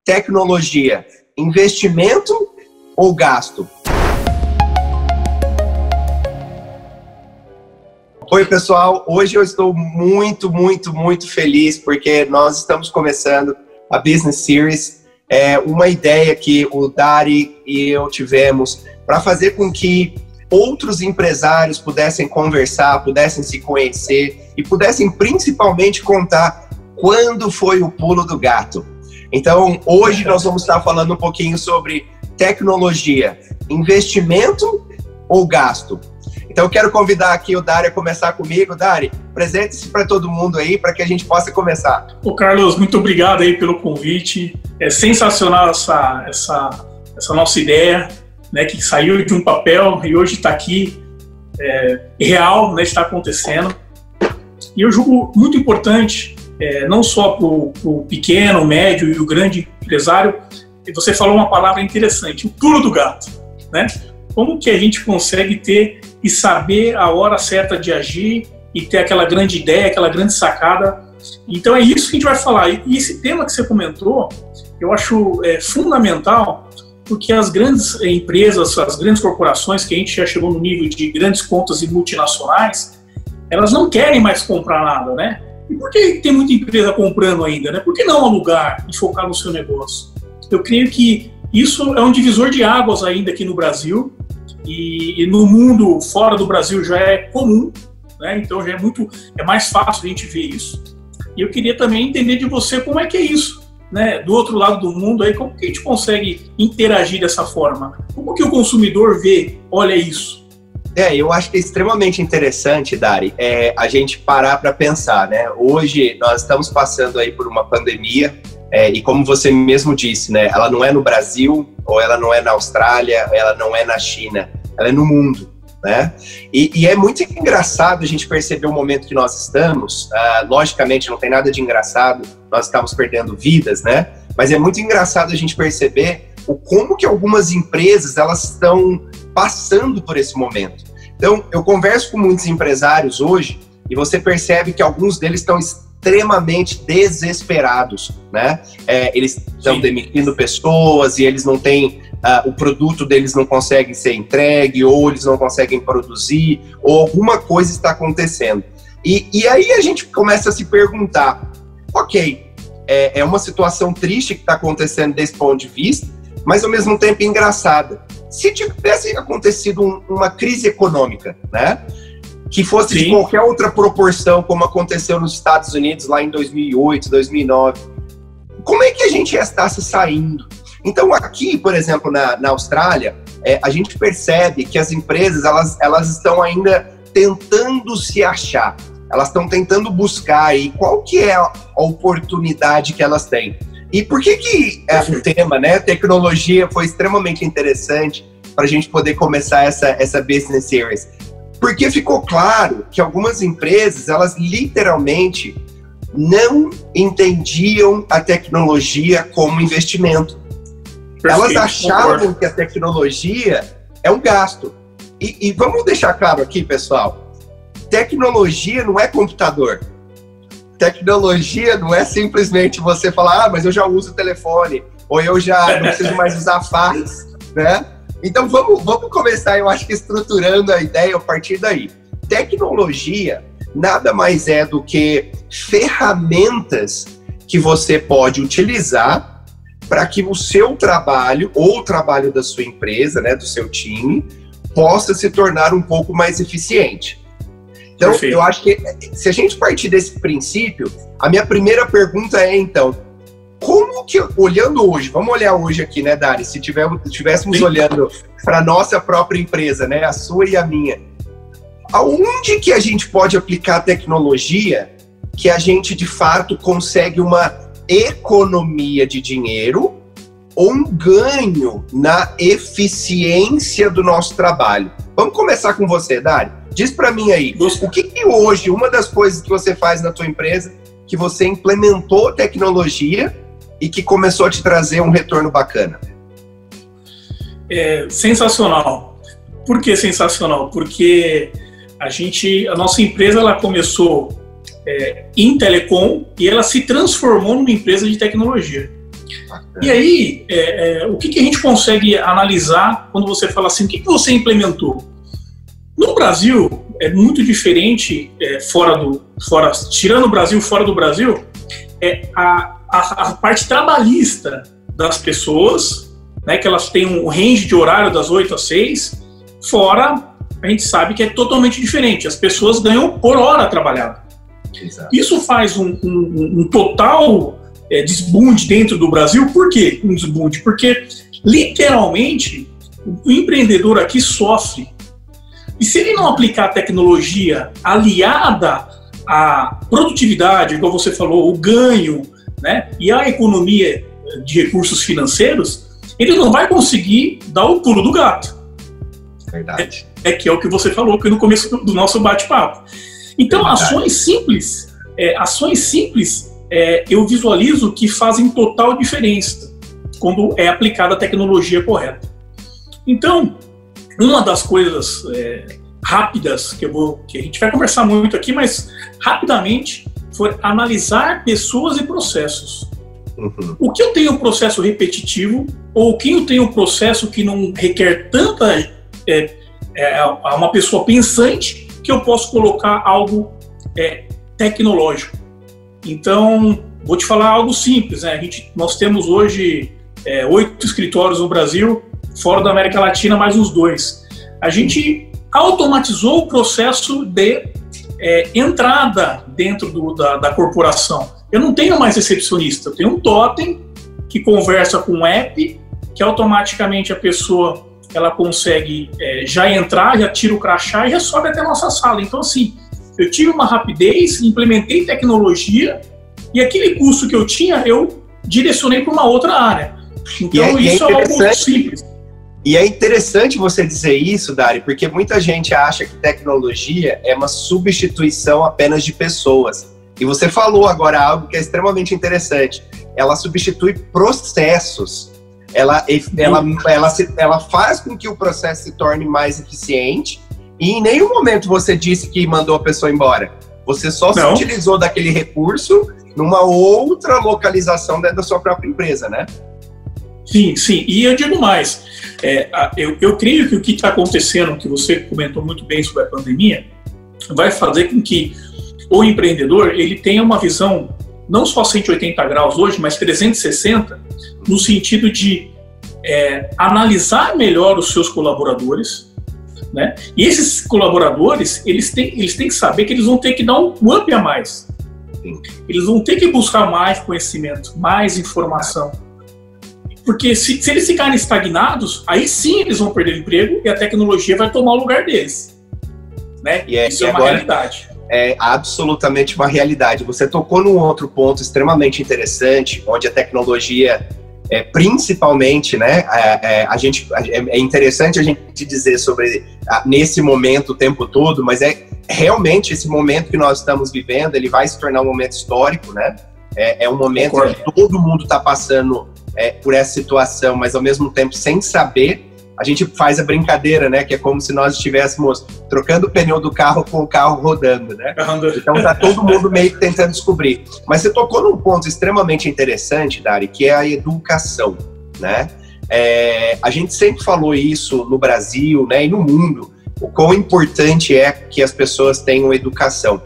tecnologia, investimento ou gasto? Oi, pessoal. Hoje eu estou muito feliz porque nós estamos começando a Business Series. É uma ideia que o Dari e eu tivemos para fazer com que outros empresários pudessem conversar, pudessem se conhecer e pudessem principalmente contar quando foi o pulo do gato. Então, hoje nós vamos estar falando um pouquinho sobre tecnologia, investimento ou gasto. Então, eu quero convidar aqui o Dari a começar comigo. Dari, apresente-se para todo mundo aí, para que a gente possa começar. Ô, Carlos, muito obrigado aí pelo convite. É sensacional essa nossa ideia, né, que saiu de um papel e hoje está aqui, real, né, está acontecendo. E eu julgo muito importante, não só para o pequeno, o médio e o grande empresário, e você falou uma palavra interessante, o pulo do gato, né? Como que a gente consegue ter e saber a hora certa de agir e ter aquela grande ideia, aquela grande sacada. Então é isso que a gente vai falar. E esse tema que você comentou, eu acho fundamental, porque as grandes empresas, as grandes corporações, que a gente já chegou no nível de grandes contas e multinacionais, elas não querem mais comprar nada, né? E por que tem muita empresa comprando ainda, né? Por que não alugar e focar no seu negócio? Eu creio que isso é um divisor de águas ainda aqui no Brasil, e no mundo fora do Brasil já é comum, né? Então já é mais fácil a gente ver isso. E eu queria também entender de você como é que é isso, né? Do outro lado do mundo, aí, como que a gente consegue interagir dessa forma? Como que o consumidor vê, olha isso? Eu acho que é extremamente interessante, Dari, a gente parar para pensar, né? Hoje nós estamos passando aí por uma pandemia, e como você mesmo disse, né? Ela não é no Brasil, ou ela não é na Austrália, ela não é na China, ela é no mundo, né? E é muito engraçado a gente perceber o momento que nós estamos. Logicamente, não tem nada de engraçado, nós estamos perdendo vidas, né? Mas é muito engraçado a gente perceber como que algumas empresas, elas estão passando por esse momento. Então, eu converso com muitos empresários hoje e você percebe que alguns deles estão extremamente desesperados, né? Eles estão demitindo pessoas e eles não têm, o produto deles não consegue ser entregue, ou eles não conseguem produzir, ou alguma coisa está acontecendo. E aí a gente começa a se perguntar, ok, é uma situação triste que está acontecendo desse ponto de vista, mas ao mesmo tempo engraçada. Se tivesse acontecido uma crise econômica, né, que fosse de qualquer outra proporção, como aconteceu nos Estados Unidos lá em 2008, 2009, como é que a gente ia estar se saindo? Então aqui, por exemplo, na Austrália, a gente percebe que as empresas elas estão ainda tentando se achar, elas estão tentando buscar aí qual que é a oportunidade que elas têm. E por que o tema, né, tecnologia, foi extremamente interessante para a gente poder começar essa Business Series? Porque ficou claro que algumas empresas, elas literalmente não entendiam a tecnologia como investimento. Perfeito, elas achavam que a tecnologia é um gasto. E vamos deixar claro aqui, pessoal, tecnologia não é computador. Tecnologia não é simplesmente você falar, mas eu já uso o telefone, ou eu já não preciso mais usar fax, né? Então vamos começar, eu acho que estruturando a ideia a partir daí. Tecnologia nada mais é do que ferramentas que você pode utilizar para que o seu trabalho, ou o trabalho da sua empresa, né, do seu time, possa se tornar um pouco mais eficiente. Então, perfeito. Eu acho que se a gente partir desse princípio, a minha primeira pergunta é, então, como que, olhando hoje, vamos olhar hoje aqui, né, Dari, se estivéssemos olhando para a nossa própria empresa, né, a sua e a minha, aonde que a gente pode aplicar a tecnologia que a gente, de fato, consegue uma economia de dinheiro ou um ganho na eficiência do nosso trabalho? Vamos começar com você, Dari. Diz para mim aí, o que hoje, uma das coisas que você faz na tua empresa, que você implementou tecnologia e que começou a te trazer um retorno bacana? Sensacional. Por que sensacional? Porque a nossa empresa, ela começou em telecom e ela se transformou numa empresa de tecnologia. E aí, o que a gente consegue analisar quando você fala assim, o que você implementou? No Brasil, é muito diferente, tirando o Brasil, fora do Brasil, a parte trabalhista das pessoas, né, que elas têm um range de horário das 8 às 6, fora, a gente sabe que é totalmente diferente. As pessoas ganham por hora trabalhada. Exato. Isso faz um total desbunde dentro do Brasil. Por quê um desbunde? Porque, literalmente, o empreendedor aqui sofre. E se ele não aplicar a tecnologia aliada à produtividade, igual você falou, o ganho, né, e a economia de recursos financeiros, ele não vai conseguir dar o pulo do gato. Verdade. Que é o que você falou aqui no começo do nosso bate-papo. Então, ações simples, eu visualizo que fazem total diferença quando é aplicada a tecnologia correta. Então, uma das coisas rápidas que a gente vai conversar muito aqui, mas rapidamente, foi analisar pessoas e processos. Uhum. O que eu tenho processo repetitivo, ou o que eu tenho processo que não requer tanta uma pessoa pensante, que eu posso colocar algo tecnológico. Então, vou te falar algo simples, né? Nós temos hoje 8 escritórios no Brasil, fora da América Latina, mais uns 2. A gente automatizou o processo de entrada dentro da corporação. Eu não tenho mais recepcionista, eu tenho um totem que conversa com um app, que automaticamente a pessoa ela consegue já entrar, já tira o crachá e já sobe até a nossa sala. Então, assim, eu tive uma rapidez, implementei tecnologia e aquele custo que eu tinha, eu direcionei para uma outra área. Então, isso é algo muito simples. E é interessante você dizer isso, Dari, porque muita gente acha que tecnologia é uma substituição apenas de pessoas. E você falou agora algo que é extremamente interessante. Ela substitui processos. Ela faz com que o processo se torne mais eficiente e em nenhum momento você disse que mandou a pessoa embora. Você só se utilizou daquele recurso numa outra localização dentro da sua própria empresa, né? Sim, sim. E eu digo mais. Eu creio que o que está acontecendo, que você comentou muito bem sobre a pandemia, vai fazer com que o empreendedor ele tenha uma visão não só 180 graus hoje, mas 360, no sentido de analisar melhor os seus colaboradores, né? E esses colaboradores, eles têm que saber que eles vão ter que dar um up a mais. Sim. Eles vão ter que buscar mais conhecimento, mais informação. Porque se eles ficarem estagnados, aí sim eles vão perder o emprego e a tecnologia vai tomar o lugar deles. Né? Isso é uma realidade. É absolutamente uma realidade. Você tocou num outro ponto extremamente interessante, onde a tecnologia, principalmente, né, é interessante a gente dizer sobre nesse momento o tempo todo, mas realmente esse momento que nós estamos vivendo, ele vai se tornar um momento histórico, né? É um momento que todo mundo está passando por essa situação, mas ao mesmo tempo sem saber. A gente faz a brincadeira, né? Que é como se nós estivéssemos trocando o pneu do carro com o carro rodando, né? Então tá todo mundo meio que tentando descobrir. Mas você tocou num ponto extremamente interessante, Dari, que é a educação, né? A gente sempre falou isso no Brasil, né? E no mundo, o quão importante é que as pessoas tenham educação.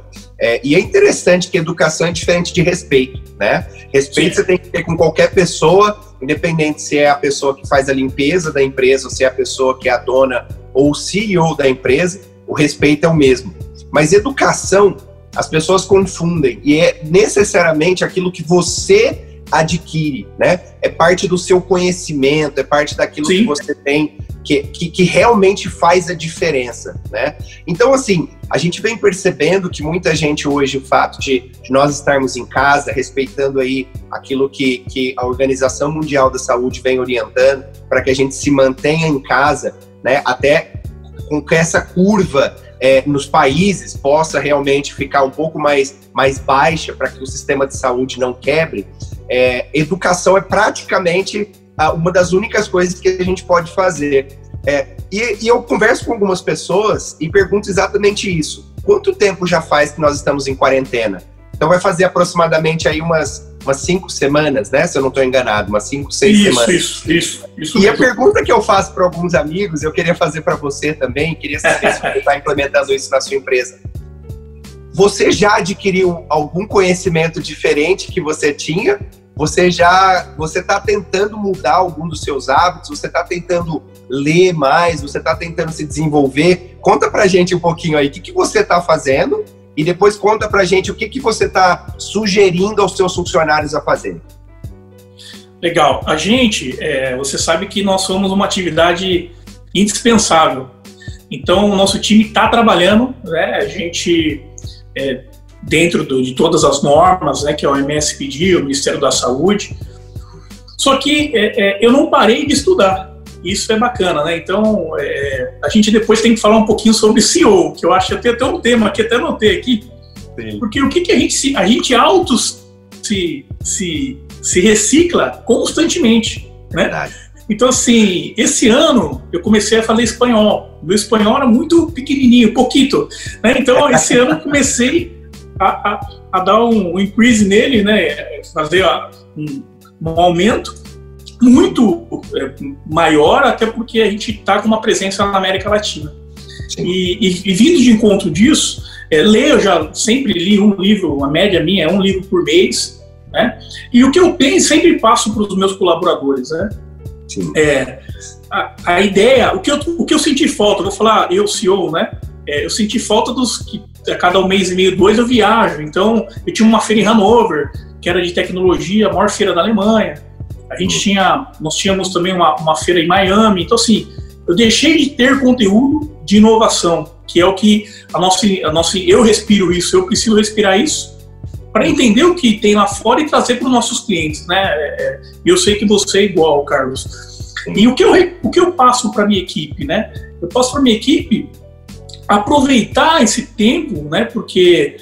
E é interessante que educação é diferente de respeito, né? Respeito você tem que ter com qualquer pessoa, independente se é a pessoa que faz a limpeza da empresa, ou se é a pessoa que é a dona ou o CEO da empresa, o respeito é o mesmo. Mas educação, as pessoas confundem, e é necessariamente aquilo que você adquire, né? É parte do seu conhecimento, é parte daquilo que você tem, que realmente faz a diferença, né? Então, assim, a gente vem percebendo que muita gente hoje, o fato de nós estarmos em casa, respeitando aí aquilo que a Organização Mundial da Saúde vem orientando, para que a gente se mantenha em casa, né? Até com que essa curva nos países possa realmente ficar um pouco mais baixa, para que o sistema de saúde não quebre. Educação é praticamente uma das únicas coisas que a gente pode fazer. E eu converso com algumas pessoas e pergunto exatamente isso. Quanto tempo já faz que nós estamos em quarentena? Então vai fazer aproximadamente aí umas umas 5 semanas, né? Se eu não estou enganado, umas 5, 6 semanas. Isso E mesmo. A pergunta que eu faço para alguns amigos, eu queria fazer para você também, queria saber se você está implementando isso na sua empresa. Você já adquiriu algum conhecimento diferente que você tinha? Você está tentando mudar algum dos seus hábitos? Você está tentando ler mais? Você está tentando se desenvolver? Conta pra gente um pouquinho aí, o que você está fazendo? E depois conta pra gente o que você está sugerindo aos seus funcionários a fazer. Legal. A gente, você sabe que nós somos uma atividade indispensável. Então, o nosso time está trabalhando, né? A gente, dentro de todas as normas, né, que a OMS pediu, o Ministério da Saúde. Só que eu não parei de estudar. Isso é bacana, né? Então, a gente depois tem que falar um pouquinho sobre CEO, que eu acho que eu tenho até um tema que até anotei aqui. Sim. Porque o que a gente auto se recicla constantemente, né? Verdade. Então, assim, esse ano eu comecei a falar espanhol. Meu espanhol era muito pequenininho, pouquito, né? Então, esse ano eu comecei a dar um increase nele, né? Fazer um aumento muito maior, até porque a gente está com uma presença na América Latina. E vindo de encontro disso, ler, eu já sempre li um livro, a média minha é um livro por mês, né? E o que eu penso, sempre passo para os meus colaboradores, né? Sim. A ideia, o que eu senti falta, vou falar, eu, CEO, né? Eu senti falta dos que a cada mês e meio, 2 eu viajo. Então, eu tinha uma feira em Hannover, que era de tecnologia, a maior feira da Alemanha. Nós tínhamos também uma feira em Miami. Então, assim, eu deixei de ter conteúdo de inovação, que é o que eu respiro isso, eu preciso respirar isso para entender o que tem lá fora e trazer para os nossos clientes, né? Eu sei que você é igual, Carlos. E o que eu passo para minha equipe, né? Eu passo para minha equipe aproveitar esse tempo, né? Porque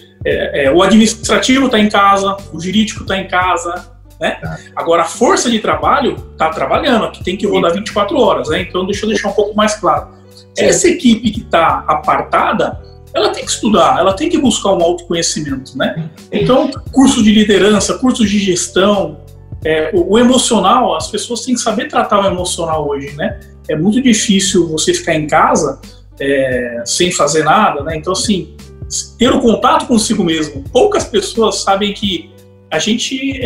o administrativo está em casa, o jurídico está em casa, né? Agora, a força de trabalho está trabalhando, aqui tem que rodar 24 horas, né? Então, deixa eu deixar um pouco mais claro. Essa equipe que está apartada, ela tem que estudar, ela tem que buscar um autoconhecimento, né? Então, curso de liderança, cursos de gestão, o emocional, as pessoas têm que saber tratar o emocional hoje, né? É muito difícil você ficar em casa sem fazer nada, né? Então, assim, ter o contato consigo mesmo. Poucas pessoas sabem que a gente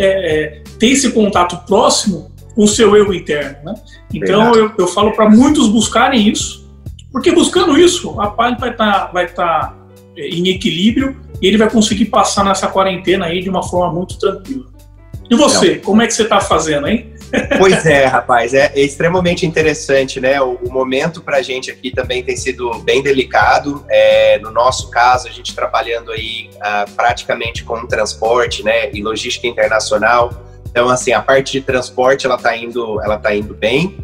tem esse contato próximo com o seu eu interno, né? Então, eu falo para muitos buscarem isso, porque buscando isso, a paz vai estar em equilíbrio e ele vai conseguir passar nessa quarentena aí de uma forma muito tranquila. E você, como é que você está fazendo, hein? Pois é, rapaz, é extremamente interessante, né? O momento para a gente aqui também tem sido bem delicado. No nosso caso, a gente trabalhando aí praticamente com transporte, né? E logística internacional. Então, assim, a parte de transporte, ela tá indo bem.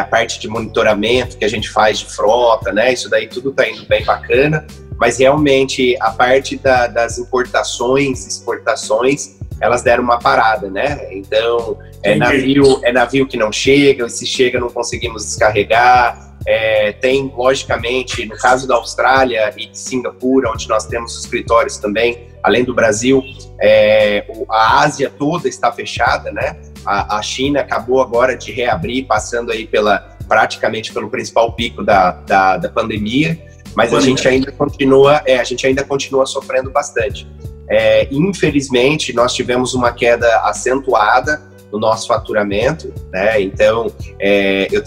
A parte de monitoramento que a gente faz de frota, né? Isso daí tudo tá indo bem bacana. Mas realmente a parte das importações, exportações, elas deram uma parada, né? Então, navio que não chega, se chega não conseguimos descarregar. Tem, logicamente, no caso da Austrália e de Singapura, onde nós temos escritórios também, além do Brasil, a Ásia toda está fechada, né? A China acabou agora de reabrir, passando aí praticamente pelo principal pico da pandemia, mas a gente ainda continua sofrendo bastante. Infelizmente, nós tivemos uma queda acentuada no nosso faturamento, né? Então, eu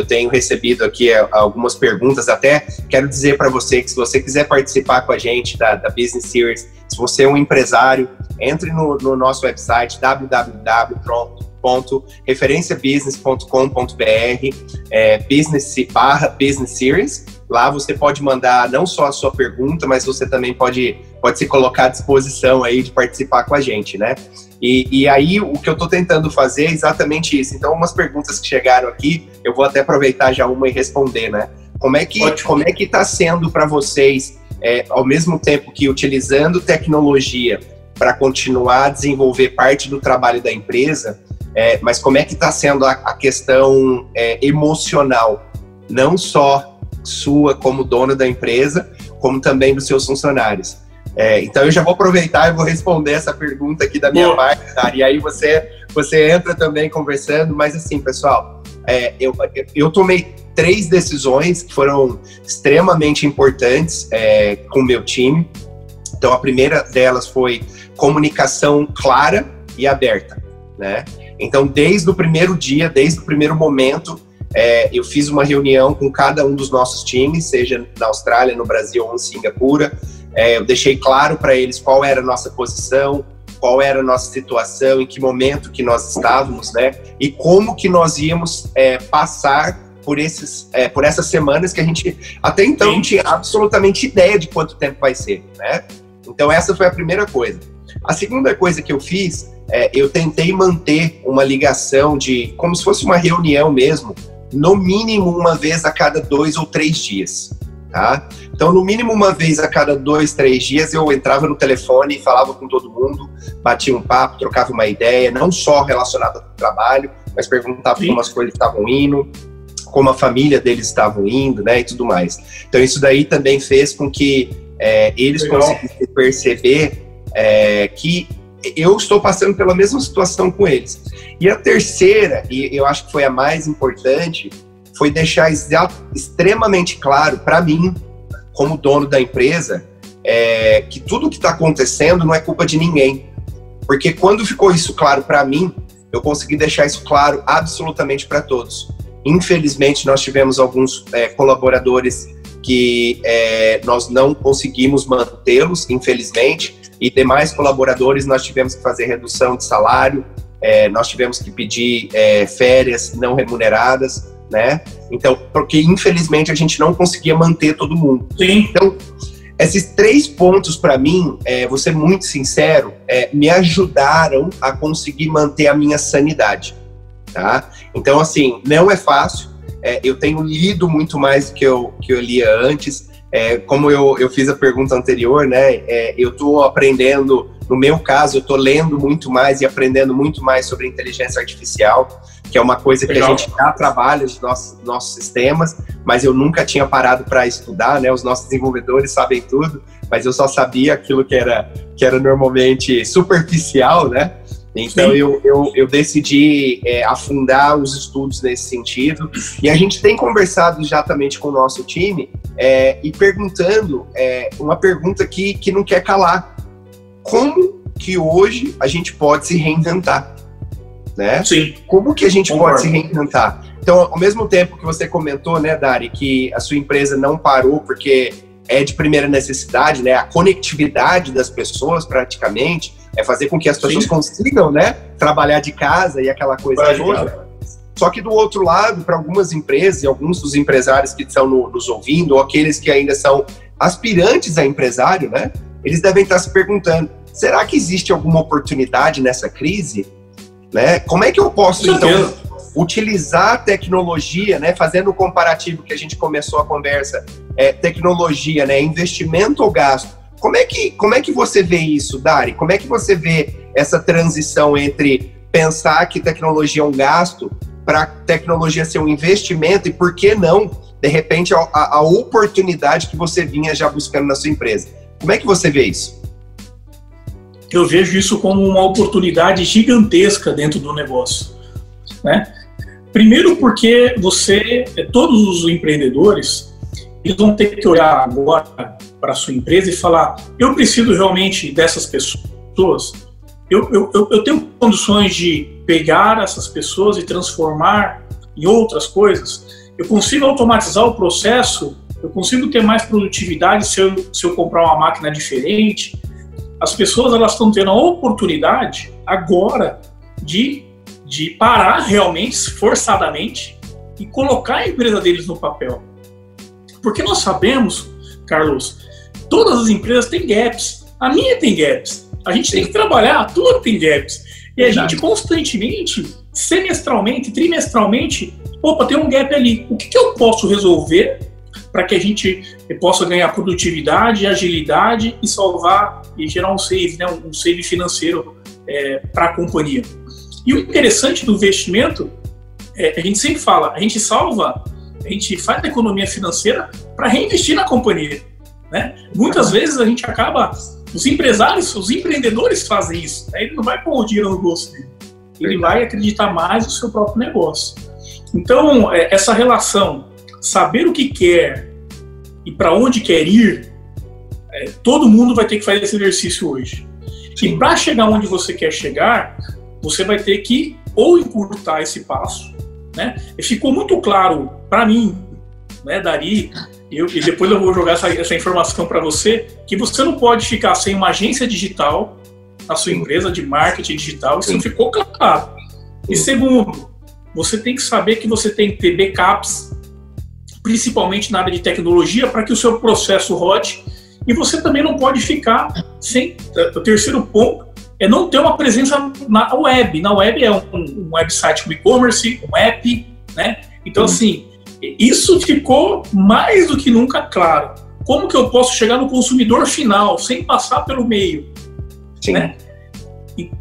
tenho recebido aqui algumas perguntas. Até quero dizer para você que se você quiser participar com a gente da Business Series, se você é um empresário, entre no nosso website www.referenciabusiness.com.br /Business Series. Lá você pode mandar não só a sua pergunta, mas você também pode se colocar à disposição aí de participar com a gente, né? E aí o que eu estou tentando fazer é exatamente isso. Então, umas perguntas que chegaram aqui, eu vou até aproveitar já uma e responder, né? Como é que está sendo para vocês, ao mesmo tempo que utilizando tecnologia para continuar a desenvolver parte do trabalho da empresa, mas como é que está sendo a questão emocional, não só sua como dona da empresa, como também dos seus funcionários? Então eu já vou aproveitar e vou responder essa pergunta aqui da minha parte, tá? E aí você entra também conversando, mas assim, pessoal, eu tomei 3 decisões que foram extremamente importantes com o meu time. Então a primeira delas foi comunicação clara e aberta, né? Então desde o primeiro dia, desde o primeiro momento, eu fiz uma reunião com cada um dos nossos times, seja na Austrália, no Brasil ou em Singapura. Eu deixei claro para eles qual era a nossa posição, qual era a nossa situação, em que momento que nós estávamos, né? E como que nós íamos passar por essas semanas que a gente até então não tinha absolutamente ideia de quanto tempo vai ser, né? Então essa foi a primeira coisa. A segunda coisa que eu fiz, eu tentei manter uma ligação como se fosse uma reunião mesmo, no mínimo uma vez a cada 2 ou 3 dias, tá? Então, no mínimo uma vez a cada 2, 3 dias, eu entrava no telefone e falava com todo mundo, batia um papo, trocava uma ideia, não só relacionada ao trabalho, mas perguntava como as coisas estavam indo, como a família deles estavam indo, né, e tudo mais. Então, isso daí também fez com que eles conseguissem perceber que eu estou passando pela mesma situação com eles. E a terceira, e eu acho que foi a mais importante, foi deixar extremamente claro para mim, como dono da empresa, que tudo que está acontecendo não é culpa de ninguém. Porque quando ficou isso claro para mim, eu consegui deixar isso claro absolutamente para todos. Infelizmente, nós tivemos alguns colaboradores que nós não conseguimos mantê-los, infelizmente, e demais colaboradores nós tivemos que fazer redução de salário, nós tivemos que pedir férias não remuneradas, né? Então, porque infelizmente a gente não conseguia manter todo mundo. Sim. Então, esses 3 pontos para mim, vou ser muito sincero, me ajudaram a conseguir manter a minha sanidade, tá? Então, assim, não é fácil. Eu tenho lido muito mais do que eu lia antes. Como eu fiz a pergunta anterior, né? Eu estou aprendendo, no meu caso, eu estou lendo muito mais e aprendendo muito mais sobre inteligência artificial, que é uma coisa que a gente já trabalha nos nossos sistemas, mas eu nunca tinha parado para estudar, né? Os nossos desenvolvedores sabem tudo, mas eu só sabia aquilo que era normalmente superficial, né? Então eu decidi afundar os estudos nesse sentido, e a gente tem conversado exatamente com o nosso time e perguntando uma pergunta que não quer calar: como que hoje a gente pode se reinventar, né? Sim. Como que a gente pode se reinventar? Então, ao mesmo tempo que você comentou, né, Dari, que a sua empresa não parou porque é de primeira necessidade, né? A conectividade das pessoas, praticamente, fazer com que as pessoas consigam, né, trabalhar de casa e aquela coisa toda. Só que do outro lado, para algumas empresas e alguns dos empresários que estão nos ouvindo, ou aqueles que ainda são aspirantes a empresário, né, eles devem estar se perguntando: será que existe alguma oportunidade nessa crise? Né? Como é que eu posso, então, utilizar a tecnologia, né, fazendo o comparativo que a gente começou a conversa, tecnologia, né, investimento ou gasto? Como é que você vê isso, Dari? Como é que você vê essa transição entre pensar que tecnologia é um gasto para tecnologia ser um investimento, e por que não, de repente, a oportunidade que você vinha já buscando na sua empresa? Como é que você vê isso? Eu vejo isso como uma oportunidade gigantesca dentro do negócio, né? Primeiro porque todos os empreendedores, eles vão ter que olhar agora para a sua empresa e falar: eu preciso realmente dessas pessoas, eu tenho condições de pegar essas pessoas e transformar em outras coisas, eu consigo automatizar o processo, eu consigo ter mais produtividade se eu comprar uma máquina diferente. As pessoas, elas estão tendo a oportunidade agora de parar realmente, forçadamente, e colocar a empresa deles no papel. Porque nós sabemos, Carlos, todas as empresas têm gaps. A minha tem gaps. A gente tem que trabalhar, tudo tem gaps. E a gente constantemente, semestralmente, trimestralmente, tem um gap ali. O que eu posso resolver para que a gente possa ganhar produtividade, agilidade e salvar e gerar um save, né, um save financeiro para a companhia. E o interessante do investimento, a gente sempre fala, a gente faz a economia financeira para reinvestir na companhia, né? Muitas vezes a gente acaba Os empresários, os empreendedores fazem isso, né? Ele não vai pôr o dinheiro no bolso dele. Ele vai acreditar mais no seu próprio negócio. Então, essa relação, saber o que quer e para onde quer ir, todo mundo vai ter que fazer esse exercício hoje. Sim. E para chegar onde você quer chegar, você vai ter que ou encurtar esse passo, né? E ficou muito claro para mim, né, Dari, e depois eu vou jogar essa informação para você, que você não pode ficar sem uma agência digital na sua empresa de marketing digital, isso não ficou claro. E segundo, você tem que saber que você tem que ter backups, principalmente na área de tecnologia, para que o seu processo rode. E você também não pode ficar sem... O terceiro ponto é não ter uma presença na web. Na web é um website com e-commerce, um app, né? Então, assim, isso ficou mais do que nunca claro. Como que eu posso chegar no consumidor final, sem passar pelo meio? Sim. Né?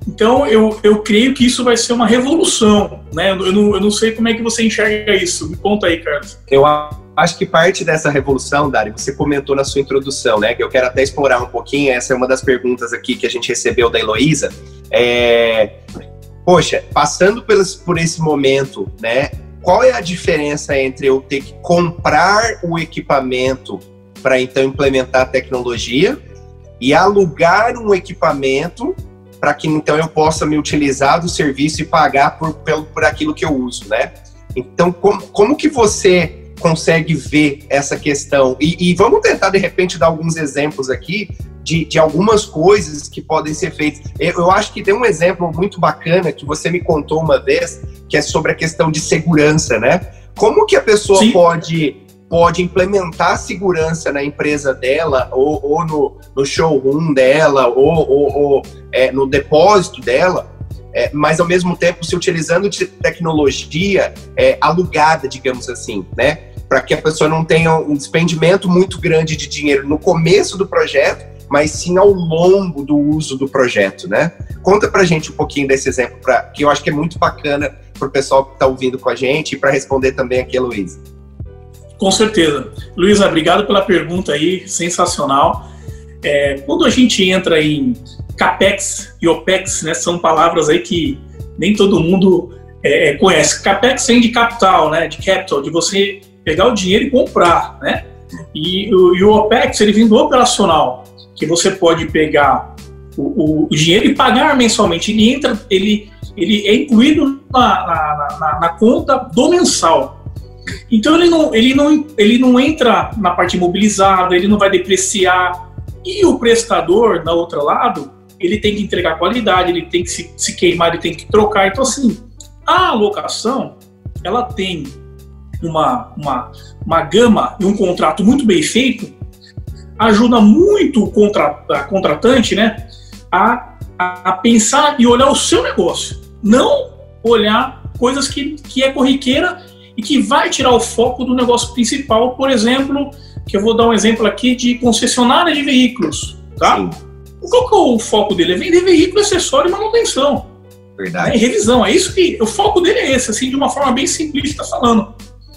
Então, eu creio que isso vai ser uma revolução, né? Eu não sei como é que você enxerga isso. Me conta aí, Carlos. Eu acho que parte dessa revolução, Dari, você comentou na sua introdução, né? Que eu quero até explorar um pouquinho. Essa é uma das perguntas aqui que a gente recebeu da Heloísa. Poxa, passando por esse momento, né? Qual é a diferença entre eu ter que comprar o equipamento para então implementar a tecnologia e alugar um equipamento para que então eu possa me utilizar do serviço e pagar por aquilo que eu uso, né? Então, como que você consegue ver essa questão? E vamos tentar, de repente, dar alguns exemplos aqui de algumas coisas que podem ser feitas. Eu acho que tem um exemplo muito bacana que você me contou uma vez, que é sobre a questão de segurança, né? Como que a pessoa pode implementar segurança na empresa dela, ou no showroom dela, ou no depósito dela, mas ao mesmo tempo se utilizando de tecnologia alugada, digamos assim, né? Para que a pessoa não tenha um despendimento muito grande de dinheiro no começo do projeto, mas sim ao longo do uso do projeto, né? Conta pra gente um pouquinho desse exemplo, que eu acho que é muito bacana pro pessoal que está ouvindo com a gente, e para responder também aqui a Luísa. Com certeza. Luísa, obrigado pela pergunta aí, sensacional. Quando a gente entra em CAPEX e OPEX, né, são palavras aí que nem todo mundo conhece. CAPEX vem de capital, né, de capital, de você pegar o dinheiro e comprar, né? E o OPEX, ele vem do operacional, que você pode pegar o dinheiro e pagar mensalmente. Ele é incluído na conta do mensal. Então ele não entra na parte imobilizada, ele não vai depreciar. E o prestador, na outro lado, ele tem que entregar qualidade, ele tem que se queimar, ele tem que trocar. Então, assim, a alocação, ela tem uma gama e um contrato muito bem feito, ajuda muito o contratante, né, a pensar e olhar o seu negócio, não olhar coisas que é corriqueira e que vai tirar o foco do negócio principal. Por exemplo, que eu vou dar um exemplo aqui de concessionária de veículos, tá? Sim. Qual que é o foco dele? É vender veículo, acessório e manutenção. Verdade. Né? E revisão, é isso que... O foco dele é esse, assim, de uma forma bem simplista falando.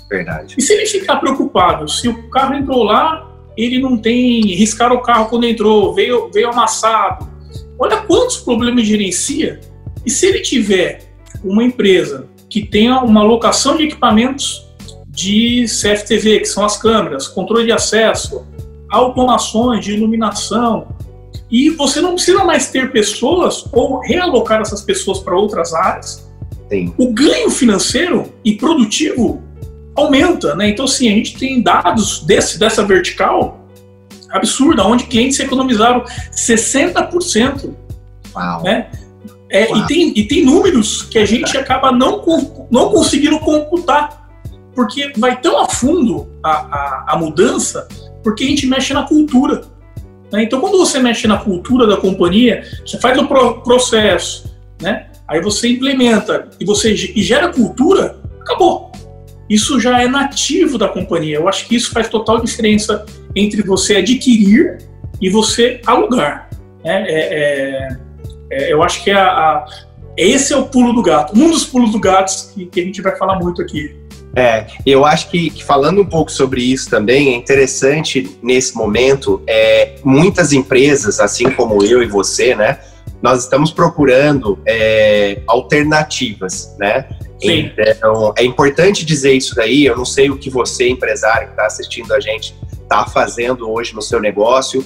Verdade. E se ele ficar preocupado, se o carro entrou lá, ele não tem... Riscaram o carro quando entrou, veio amassado. Olha quantos problemas gerencia. E se ele tiver uma empresa que tenha uma alocação de equipamentos de CFTV, que são as câmeras, controle de acesso, automações de iluminação, e você não precisa mais ter pessoas ou realocar essas pessoas para outras áreas, sim, o ganho financeiro e produtivo aumenta, né? Então, assim, a gente tem dados dessa vertical absurda, onde clientes economizaram 60%. Uau. Né? E tem números que a gente acaba não conseguindo computar, porque vai tão a fundo a mudança, porque a gente mexe na cultura. Né? Então, quando você mexe na cultura da companhia, você faz o processo, né? Aí você implementa e gera cultura, acabou. Isso já é nativo da companhia. Eu acho que isso faz total diferença entre você adquirir e você alugar. Eu acho que esse é o pulo do gato. Um dos pulos do gato que a gente vai falar muito aqui. Eu acho que falando um pouco sobre isso também, é interessante nesse momento, muitas empresas, assim como eu e você, né, nós estamos procurando alternativas, né? Sim. Então, é importante dizer isso daí. Eu não sei o que você, empresário que está assistindo a gente, está fazendo hoje no seu negócio.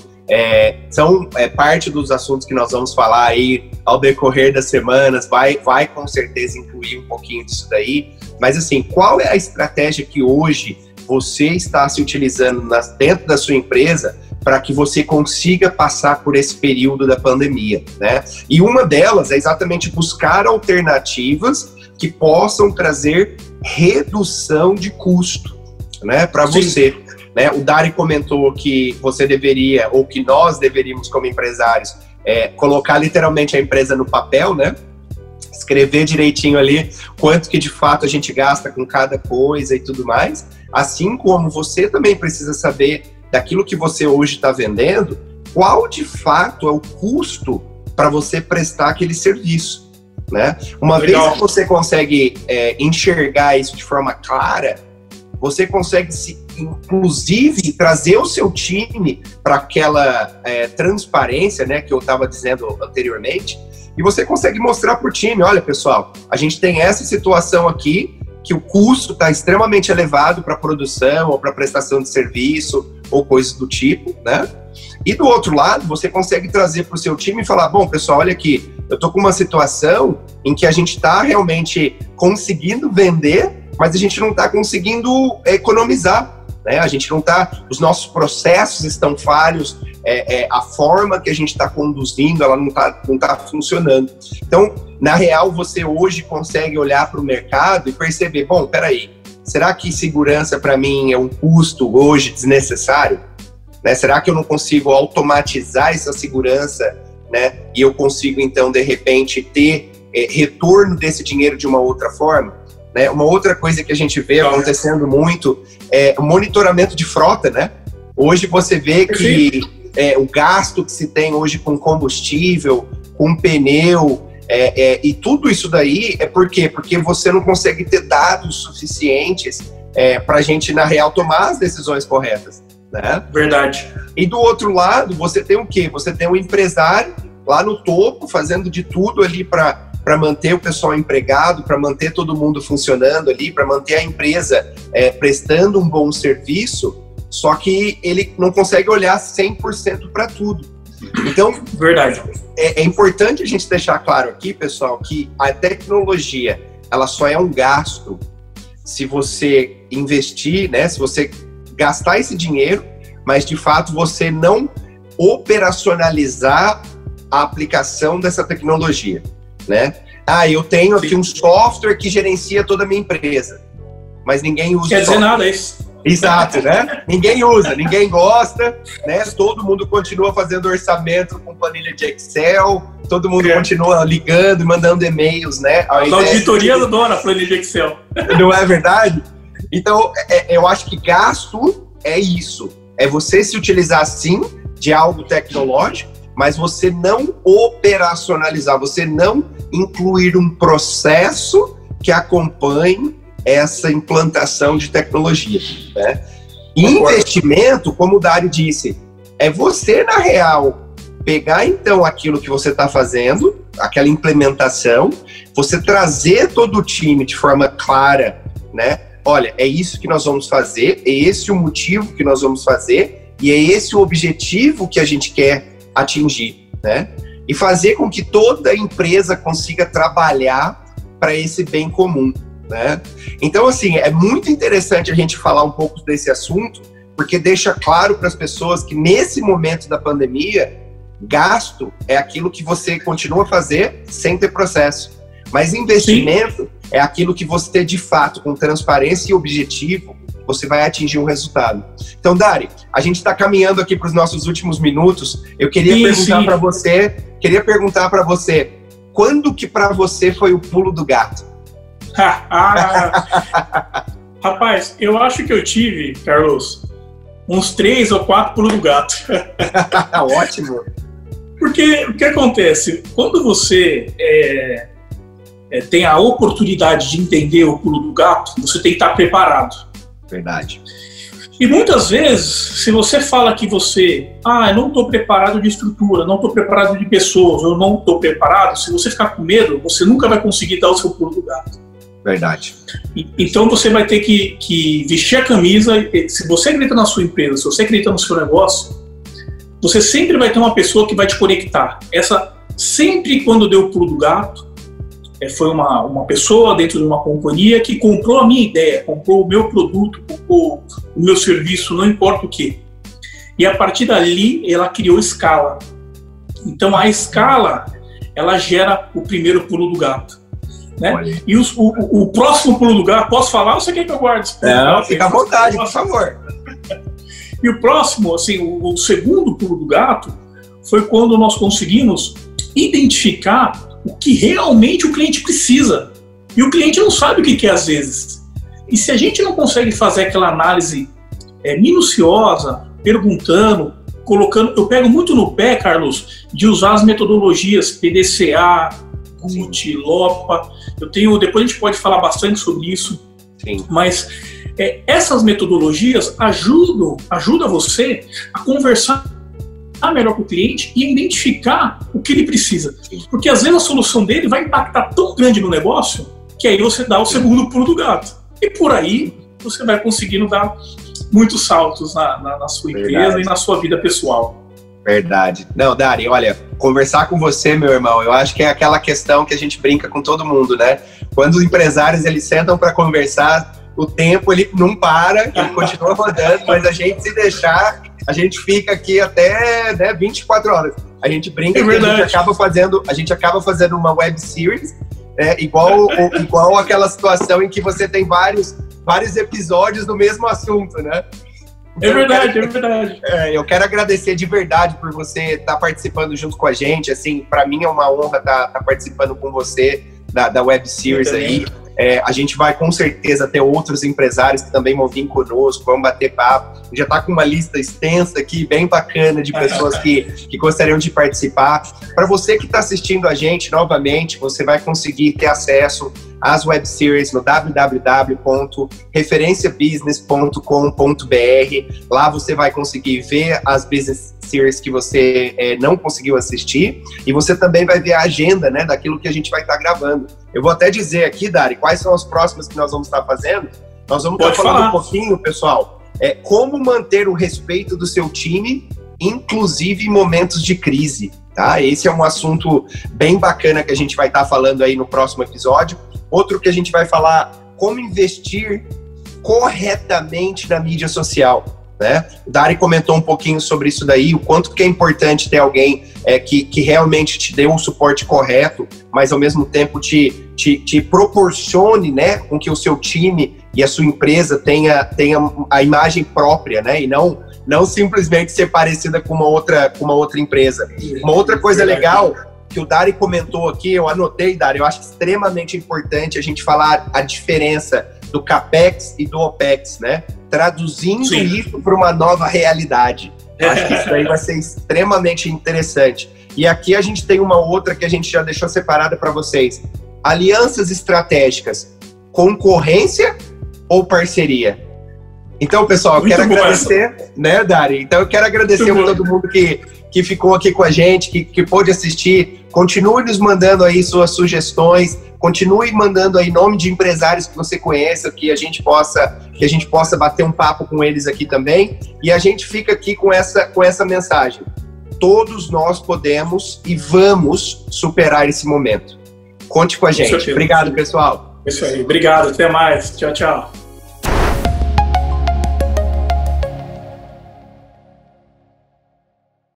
São parte dos assuntos que nós vamos falar aí ao decorrer das semanas, vai com certeza incluir um pouquinho disso daí, mas assim, qual é a estratégia que hoje você está se utilizando dentro da sua empresa para que você consiga passar por esse período da pandemia, né? E uma delas é exatamente buscar alternativas que possam trazer redução de custo, né, para você. Né? O Dari comentou que você deveria, ou que nós deveríamos como empresários, colocar literalmente a empresa no papel, né? Escrever direitinho ali quanto que de fato a gente gasta com cada coisa e tudo mais, assim como você também precisa saber daquilo que você hoje está vendendo, qual de fato é o custo para você prestar aquele serviço, né? Uma vez que você consegue enxergar isso de forma clara, você consegue, inclusive, trazer o seu time para aquela transparência, né, que eu estava dizendo anteriormente, e você consegue mostrar para o time, olha, pessoal, a gente tem essa situação aqui, que o custo está extremamente elevado para produção ou para prestação de serviço ou coisas do tipo, né? E do outro lado, você consegue trazer para o seu time e falar, bom, pessoal, olha aqui, eu estou com uma situação em que a gente está realmente conseguindo vender, mas a gente não está conseguindo economizar, né? A gente não está, os nossos processos estão falhos, a forma que a gente está conduzindo, ela não tá funcionando. Então, na real, você hoje consegue olhar para o mercado e perceber, bom, peraí, será que segurança para mim é um custo hoje desnecessário? Né? Será que eu não consigo automatizar essa segurança, né? E eu consigo, então, de repente, ter retorno desse dinheiro de uma outra forma? Né? Uma outra coisa que a gente vê acontecendo muito é o monitoramento de frota, né? Hoje você vê que o gasto que se tem hoje com combustível, com pneu, e tudo isso daí é por quê? Porque você não consegue ter dados suficientes para a gente, na real, tomar as decisões corretas, né? Verdade. E do outro lado, você tem o quê? Você tem um empresário lá no topo, fazendo de tudo ali para manter o pessoal empregado, para manter todo mundo funcionando ali, para manter a empresa prestando um bom serviço, só que ele não consegue olhar 100% para tudo. Então, verdade. É importante a gente deixar claro aqui, pessoal, que a tecnologia, ela só é um gasto se você investir, né, se você gastar esse dinheiro, mas de fato você não operacionalizar a aplicação dessa tecnologia. Né? Eu tenho aqui um software que gerencia toda a minha empresa, mas ninguém usa. Quer dizer nada isso. Exato, né? Ninguém usa, ninguém gosta, né? Todo mundo continua fazendo orçamento com planilha de Excel, todo mundo continua ligando e mandando e-mails, né? A auditoria adora a planilha de Excel. Não é verdade? Então, eu acho que gasto é isso. É você se utilizar, sim, de algo tecnológico, mas você não operacionalizar, você não incluir um processo que acompanhe essa implantação de tecnologia, né? Investimento, como o Dari disse, é você, na real, pegar então aquilo que você está fazendo, aquela implementação, você trazer todo o time de forma clara, né? Olha, é isso que nós vamos fazer, é esse o motivo que nós vamos fazer e é esse o objetivo que a gente quer atingir, né? E fazer com que toda a empresa consiga trabalhar para esse bem comum, né? Então, assim, é muito interessante a gente falar um pouco desse assunto, porque deixa claro para as pessoas que nesse momento da pandemia, gasto é aquilo que você continua a fazer sem ter processo. Mas investimento é aquilo que você, de fato, com transparência e objetivo, você vai atingir um resultado. Então, Dari, a gente está caminhando aqui para os nossos últimos minutos. Eu queria perguntar para você, quando que para você foi o pulo do gato? Rapaz, eu acho que eu tive, Carlos, uns 3 ou 4 pulos do gato. Ótimo. Porque o que acontece? Quando você tem a oportunidade de entender o pulo do gato, você tem que estar preparado. Verdade. E muitas vezes, se você fala que eu não estou preparado de estrutura, não estou preparado de pessoas, eu não estou preparado, se você ficar com medo, você nunca vai conseguir dar o seu pulo do gato. Verdade. Então você vai ter que vestir a camisa. Se você acredita na sua empresa, se você acredita no seu negócio, você sempre vai ter uma pessoa que vai te conectar. Sempre quando deu o pulo do gato, foi uma pessoa dentro de uma companhia que comprou a minha ideia, comprou o meu produto, comprou o meu serviço, não importa o quê. E a partir dali, ela criou escala. Então, a escala, ela gera o primeiro pulo do gato. Né? E o próximo pulo do gato, posso falar ou você quer que eu guarde? Não, fica à vontade, por favor. E o próximo, assim, o segundo pulo do gato, foi quando nós conseguimos identificar o que realmente o cliente precisa. E o cliente não sabe o que quer às vezes. E se a gente não consegue fazer aquela análise minuciosa, perguntando, colocando... Eu pego muito no pé, Carlos, de usar as metodologias PDCA, CUT, LOPA. Depois a gente pode falar bastante sobre isso. Sim. Mas essas metodologias ajudam você a conversar melhor com o cliente e identificar o que ele precisa. Porque às vezes a solução dele vai impactar tão grande no negócio que aí você dá o segundo pulo do gato. E por aí você vai conseguindo dar muitos saltos na sua empresa e na sua vida pessoal. Verdade. Não, Dari, olha, conversar com você, meu irmão, eu acho que é aquela questão que a gente brinca com todo mundo, né? Quando os empresários, eles sentam para conversar, o tempo, ele não para, ele continua rodando, mas a gente, se deixar, a gente fica aqui até 24 horas. A gente brinca que a gente acaba fazendo uma web series, igual aquela situação em que você tem vários episódios do mesmo assunto, né? Então, é verdade. Eu quero agradecer de verdade por você estar participando junto com a gente. Assim, para mim é uma honra estar participando com você da web series aí. A gente vai com certeza ter outros empresários que também vão vir conosco, vão bater papo. Já está com uma lista extensa aqui, bem bacana, de pessoas que gostariam de participar. Para você que está assistindo a gente novamente, você vai conseguir ter acesso às web series no www.referenciabusiness.com.br. Lá você vai conseguir ver as business series que você não conseguiu assistir, e você também vai ver a agenda, né, daquilo que a gente vai estar gravando. Eu vou até dizer aqui, Dari, quais são as próximas que nós vamos estar fazendo. Nós vamos estar falando um pouquinho, pessoal, como manter o respeito do seu time, inclusive em momentos de crise, tá? Esse é um assunto bem bacana que a gente vai estar falando aí no próximo episódio. Outro que a gente vai falar, como investir corretamente na mídia social, né? O Dari comentou um pouquinho sobre isso daí, o quanto que é importante ter alguém que realmente te dê um suporte correto, mas ao mesmo tempo te proporcione, né, com que o seu time e a sua empresa tenha a imagem própria, né, e não simplesmente ser parecida com uma outra empresa. Uma outra coisa legal que o Dari comentou aqui, eu anotei, Dari, eu acho extremamente importante a gente falar a diferença do CAPEX e do OPEX, né? Traduzindo isso para uma nova realidade. Eu acho que isso aí vai ser extremamente interessante. E aqui a gente tem uma outra que a gente já deixou separada para vocês. Alianças estratégicas, concorrência ou parceria? Então, pessoal, eu quero agradecer, né, Dari? Então, eu quero agradecer a todo mundo que ficou aqui com a gente, que pôde assistir. Continue nos mandando aí suas sugestões, continue mandando aí nome de empresários que você conheça, que a gente possa bater um papo com eles aqui também. E a gente fica aqui com essa mensagem. Todos nós podemos e vamos superar esse momento. Conte com a gente. Obrigado, pessoal. Isso aí. Obrigado. Até mais. Tchau, tchau.